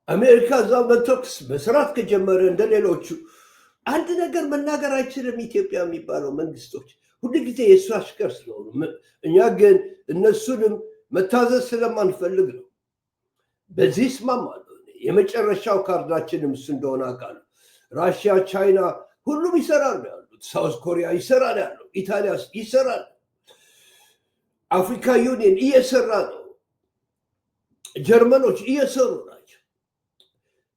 አሜሪካ ዛው መቶክስ መስራት ከጀመረ እንደሌሎቹ አንድ ነገር መናገር አይችልም ኢትዮጵያ የሚባለው መንግስቶች ሁሉ ጊዜ የሱ አሽከር ስለሆኑ እኛ ግን እነሱንም መታዘዝ ስለማንፈልግ ነው በዚህ ስማማሉ የመጨረሻው ካርዳችንም እሱ እንደሆነ አውቃለሁ ራሽያ ቻይና ሁሉም ይሰራሉ ያሉት ሳውዝ ኮሪያ ይሰራል ያለው ኢጣሊያ ይሰራል አፍሪካ ዩኒየን እየሰራ ነው ጀርመኖች እየሰሩ ናቸው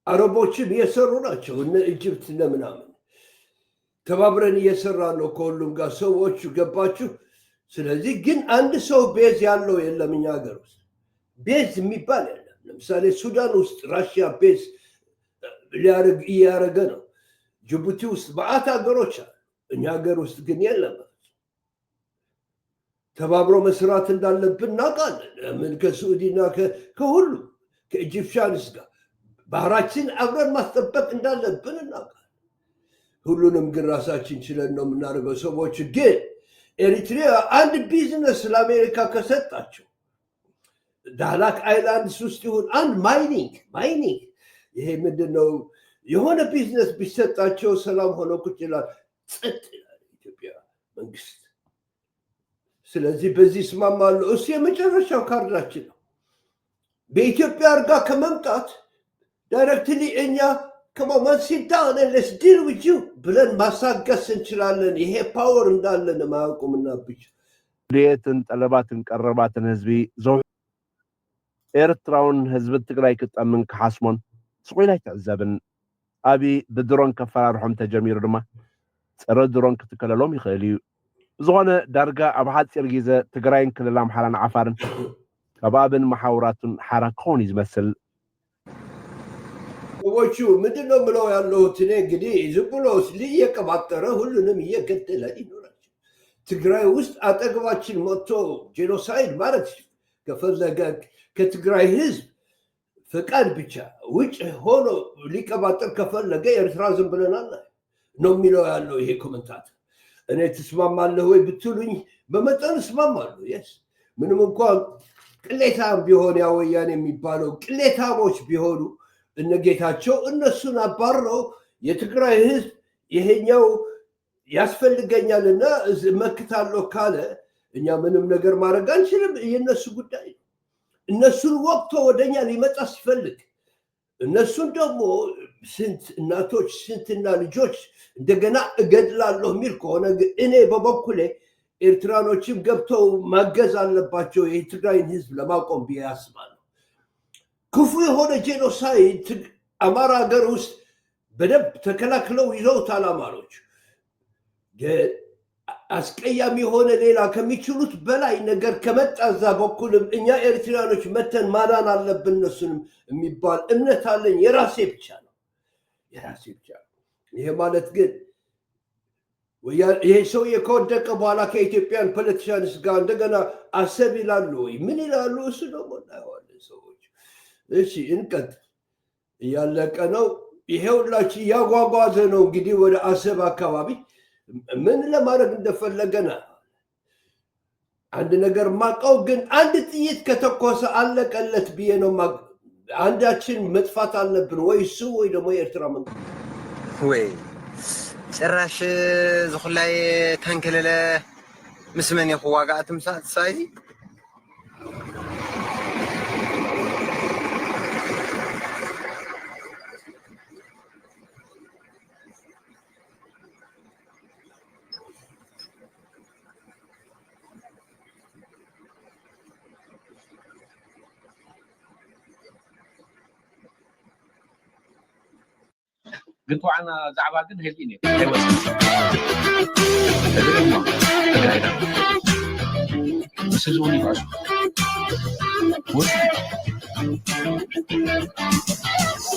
አረቦችም እየሰሩ ናቸው እነ ኢጅፕት ለምናምን ተባብረን እየሰራ ነው ከሁሉም ጋር ሰዎቹ ገባችሁ ስለዚህ ግን አንድ ሰው ቤዝ ያለው የለም እኛ ሀገር ውስጥ ቤዝ የሚባል የለም። ለምሳሌ ሱዳን ውስጥ ራሽያ ቤዝ እያደረገ ነው። ጅቡቲ ውስጥ በአት ሀገሮች አሉ። እኛ ሀገር ውስጥ ግን የለም። ተባብሮ መስራት እንዳለብን እናውቃለን። ምን ከሳዑዲና ከሁሉ ከኢጂፕሽያንስ ጋር ባህራችን አብረን ማስጠበቅ እንዳለብን እናውቃለን። ሁሉንም ግን ራሳችን ችለን ነው የምናደርገው። ሰዎች ግን ኤሪትሪያ አንድ ቢዝነስ ለአሜሪካ ከሰጣቸው ዳህላክ አይላንድስ ውስጥ ይሁን አንድ ማይኒንግ ይሄ ምንድን ነው የሆነ ቢዝነስ ቢሰጣቸው ሰላም ሆኖ ቁጭ ይላል፣ ጸጥ ይላል ኢትዮጵያ መንግስት። ስለዚህ በዚህ እስማማለሁ። እሱ የመጨረሻው ካርዳችን ነው። በኢትዮጵያ አርጋ ከመምጣት ዳይሬክትሊ እኛ ከማማሲዳለስ ዲል ዊዝ ዩ ብለን ማሳገስ እንችላለን። ይሄ ፓወር እንዳለን ማያውቁምና ብቻ ድየትን ጠለባትን ቀረባትን ህዝቢ ዞ ኤርትራውን ህዝቢ ትግራይ ክጠምን ክሓስሞን ስቆይላ ይትዕዘብን አቢ ብድሮን ከፈራርሖም ተጀሚሩ ድማ ፀረ ድሮን ክትከለሎም ይኽእል እዩ። ዝኾነ ዳርጋ ኣብ ሓፂር ግዜ ትግራይን ክልል ኣምሓራን ዓፋርን ከባብን መሓውራቱን ሓራ ክኾን እዩ ዝመስል። ሰዎቹ ምንድን ነው ብለው ያለሁት እኔ እንግዲህ ዝም ብሎ እየቀባጠረ ሁሉንም እየገደለ ይኖራቸው። ትግራይ ውስጥ አጠገባችን መጥቶ ጄኖሳይድ ማለት ከፈለገ ከትግራይ ህዝብ ፍቃድ ብቻ ውጭ ሆኖ ሊቀባጠር ከፈለገ ኤርትራ ዝም ብለናል ነው የሚለው ያለው ይሄ ኮመንታተር። እኔ ትስማማለህ ወይ ብትሉኝ በመጠን እስማማለሁ። የስ ምንም እንኳን ቅሌታም ቢሆን ያ ወያኔ የሚባለው ቅሌታሞች ቢሆኑ እነጌታቸው እነሱን አባረው የትግራይ ህዝብ ይሄኛው ያስፈልገኛልና መክታለሁ ካለ እኛ ምንም ነገር ማድረግ አንችልም። የነሱ ጉዳይ ነው። እነሱን ወቅቶ ወደኛ ሊመጣ ሲፈልግ እነሱን ደግሞ ስንት እናቶች ስንትና ልጆች እንደገና እገድላለሁ የሚል ከሆነ እኔ በበኩሌ ኤርትራኖችም ገብተው ማገዝ አለባቸው የትግራይን ህዝብ ለማቆም ብዬ አስባለሁ። ክፉ የሆነ ጄኖሳይድ አማራ ሀገር ውስጥ በደንብ ተከላክለው ይዘውታል አማሮች። አስቀያሚ የሆነ ሌላ ከሚችሉት በላይ ነገር ከመጣ እዛ በኩልም እኛ ኤርትራኖች መተን ማዳን አለብን እነሱንም የሚባል እምነት አለኝ። የራሴ ብቻ ነው። ይሄ ማለት ግን ይሄ ሰውዬ ከወደቀ በኋላ ከኢትዮጵያን ፖለቲሻንስ ጋር እንደገና አሰብ ይላሉ ወይ ምን ይላሉ? እሱ ደግሞ እናየዋለን ሰዎች። እሺ እንቀጥል። እያለቀ ነው። ይሄ ሁላችን እያጓጓዘ ነው እንግዲህ ወደ አሰብ አካባቢ ምን ለማድረግ እንደፈለገና አንድ ነገር ማቀው ግን አንድ ጥይት ከተኮሰ አለቀለት ብዬ ነው። አንዳችን መጥፋት አለብን ወይ እሱ ወይ ደግሞ የኤርትራ መንግስት ወይ ጭራሽ ዝኹላይ ታንከለለ ምስ መን ይኹዋጋእ ትምሳት ሳይ قلت عنا زعبا قد هيديني سيزوني باش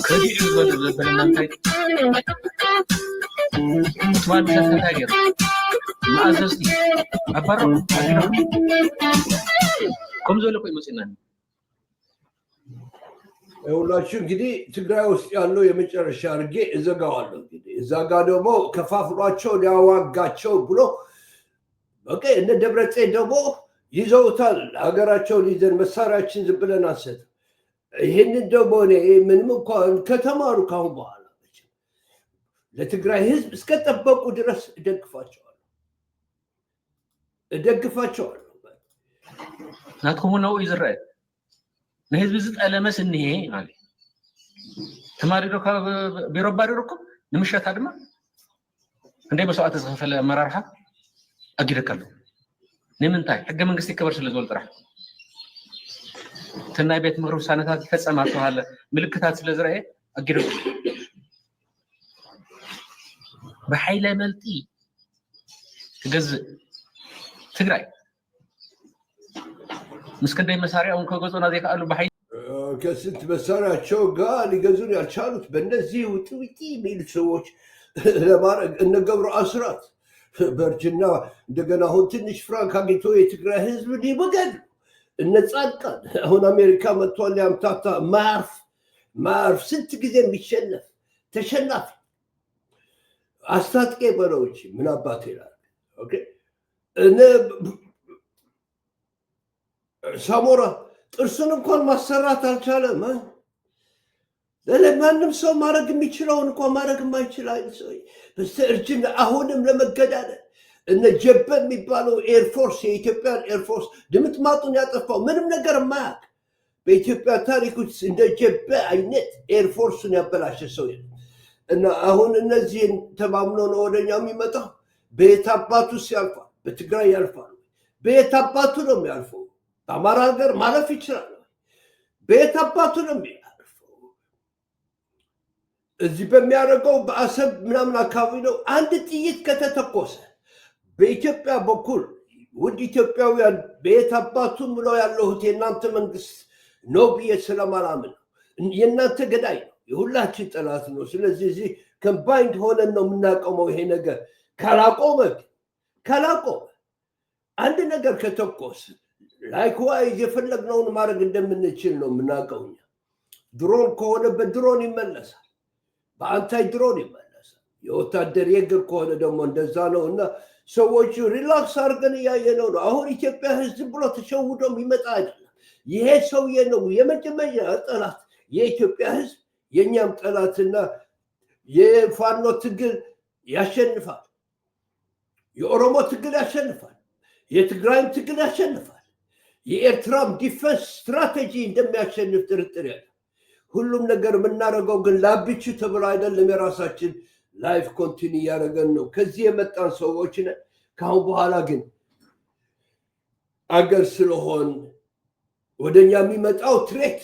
كدي يقول لبنا نتاي توان تتاجر ما أزستي أبرر كم زولكم يمسيناني ሁላችሁ እንግዲህ ትግራይ ውስጥ ያለው የመጨረሻ አድርጌ እዘጋዋለሁ። እንግዲህ እዛ ጋ ደግሞ ከፋፍሏቸው ሊያዋጋቸው ብሎ በቃ እነ ደብረጽዮን ደግሞ ይዘውታል። ሀገራቸውን ይዘን መሳሪያችን ዝም ብለን አንሰጥም። ይህንን ደግሞ እኔ ምንም እንኳን ከተማሩ ካሁን በኋላ ለትግራይ ህዝብ እስከጠበቁ ድረስ እደግፋቸዋለሁ። ናትኩም ነው ይዝረአ نهز بزت ألمس النهاية عليه تماري ركاب بيرباري ركاب نمشي تادما عندي بساعات تزغفل مرارها أجي ركلو نمنتاي حاجة من قصتي كبر شل زول طرح تناي بيت مغرب سنتات فسأ ما هلا ملكتات الأزرق أجي ركلو بحيلة ملتي تجز تقرأي مسكدي مساري أو كوجوزنا ذيك قالوا بحي كسنت مسارያቸው ጋር ሊገዙን ያልቻሉት በእነዚህ ውጥውጢ ሚል ሰዎች ለማድረግ እነ ገብሩ አስራት በርጅና እንደገና አሁን ትንሽ ፍራንክ አግኝቶ የትግራይ ህዝብ ሊበገድ እነ ጻድቃን አሁን አሜሪካ መጥቷል ያምታታ ማርፍ ስንት ጊዜ የሚሸነፍ ተሸናፊ አስታጥቄ በለውጭ ምን አባት ይላል ኦኬ እነ ሳሞራ ጥርሱን እንኳን ማሰራት አልቻለም ለማንም ሰው ማድረግ የሚችለውን እንኳን ማድረግ የማይችል አይደል በስተርጅና አሁንም ለመገዳደል እነ ጀበ የሚባለው ኤርፎርስ የኢትዮጵያን ኤርፎርስ ድምጥማጡን ያጠፋው ምንም ነገር ማያውቅ በኢትዮጵያ ታሪክ ውስጥ እንደ ጀበ አይነት ኤርፎርስን ያበላሸ ሰው እና አሁን እነዚህን ተማምኖ ነው ወደኛ የሚመጣው ቤት አባቱ ሲያልፋል በትግራይ ያልፋል ቤት አባቱ ነው የሚያልፈው በአማራ ሀገር ማለፍ ይችላል ቤት አባቱ ነው የሚያልፈው እዚህ በሚያደርገው በአሰብ ምናምን አካባቢ ነው አንድ ጥይት ከተተኮሰ በኢትዮጵያ በኩል ውድ ኢትዮጵያውያን ቤት አባቱን ብለው ያለሁት የእናንተ መንግስት ነው ብዬ ስለማላምን የእናንተ ገዳይ ነው የሁላችን ጠላት ነው ስለዚህ እዚህ ኮምባይንድ ሆነን ነው የምናቆመው ይሄ ነገር ካላቆመ አንድ ነገር ከተኮስ ላይክዋይዝ የፈለግነውን ማድረግ እንደምንችል ነው የምናውቀው ድሮን ከሆነ በድሮን ይመለሳል በአንታይ ድሮን ይመለሳል የወታደር የእግር ከሆነ ደግሞ እንደዛ ነው እና ሰዎቹ ሪላክስ አድርገን እያየነው ነው አሁን ኢትዮጵያ ህዝብ ብሎ ተሸውዶ የሚመጣ አይደለም ይሄ ሰውዬ ነው የመጀመሪያ ጠላት የኢትዮጵያ ህዝብ የኛም ጠላትና የፋኖ ትግል ያሸንፋል የኦሮሞ ትግል ያሸንፋል የትግራይም ትግል ያሸንፋል የኤርትራም ዲፌንስ ስትራቴጂ እንደሚያሸንፍ ጥርጥር ያለ ሁሉም ነገር የምናደርገው ግን ላብቹ ተብሎ አይደለም የራሳችን ላይፍ ኮንቲኒ ያደረገን ነው ከዚህ የመጣን ሰዎች ነን ካሁን በኋላ ግን አገር ስለሆን ወደኛ የሚመጣው ትሬት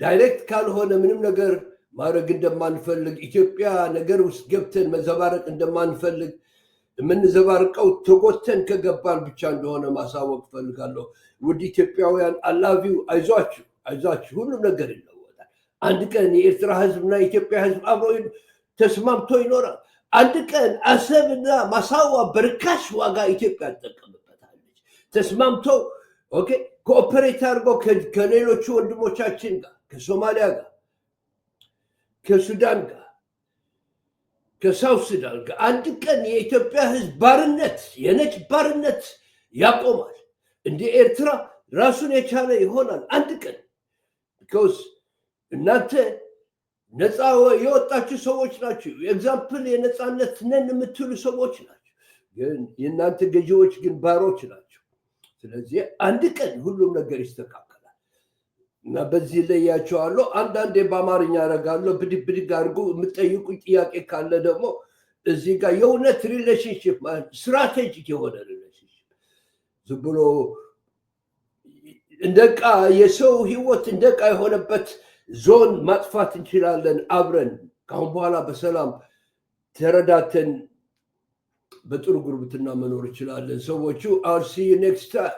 ዳይሬክት ካልሆነ ምንም ነገር ማድረግ እንደማንፈልግ ኢትዮጵያ ነገር ውስጥ ገብተን መዘባረቅ እንደማንፈልግ የምንዘባርቀው ተጎተን ከገባን ብቻ እንደሆነ ማሳወቅ ፈልጋለሁ ውድ ኢትዮጵያውያን አላቪው አይዟችሁ ሁሉም ነገር ይለወጣል አንድ ቀን የኤርትራ ህዝብና የኢትዮጵያ ህዝብ አብሮ ተስማምቶ ይኖራል አንድ ቀን አሰብና ማሳዋ በርካሽ ዋጋ ኢትዮጵያ ተጠቀምበታለች ተስማምቶ ኦኬ ኮኦፐሬት አድርገው ከሌሎቹ ወንድሞቻችን ጋር ከሶማሊያ ጋር ከሱዳን ጋር ከሳውት ሱዳን ጋር አንድ ቀን የኢትዮጵያ ህዝብ ባርነት የነጭ ባርነት ያቆማል እንደ ኤርትራ ራሱን የቻለ ይሆናል አንድ ቀን because እናንተ ነፃ የወጣችሁ ሰዎች ናችሁ ኤግዛምፕል የነፃነት ነን የምትሉ ሰዎች ናችሁ ግን የእናንተ ገዢዎች ግን ባሮች ናቸው ስለዚህ አንድ ቀን ሁሉም ነገር ይስተካከላል እና በዚህ ላይ ያቸዋለሁ አንዳንዴ በአማርኛ አደርጋለሁ ብድግ አድርጎ የምጠይቁኝ ጥያቄ ካለ ደግሞ እዚህ ጋር የእውነት ሪሌሽንሽፕ ስትራቴጂክ የሆነ ሪሌሽንሽፕ ዝም ብሎ እንደቃ የሰው ህይወት እንደቃ የሆነበት ዞን ማጥፋት እንችላለን አብረን ካሁን በኋላ በሰላም ተረዳተን በጥሩ ጉርብትና መኖር እንችላለን ሰዎቹ I'll see you next time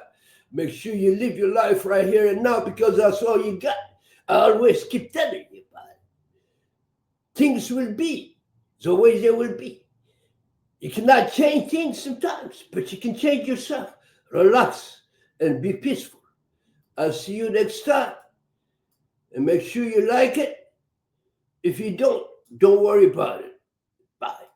make sure you live your life right here and now because that's all you got I always keep telling you about it. Things will be the way they will be you cannot change things sometimes but you can change yourself relax and be peaceful I'll see you next time and make sure you like it. If you don't worry about it. Bye.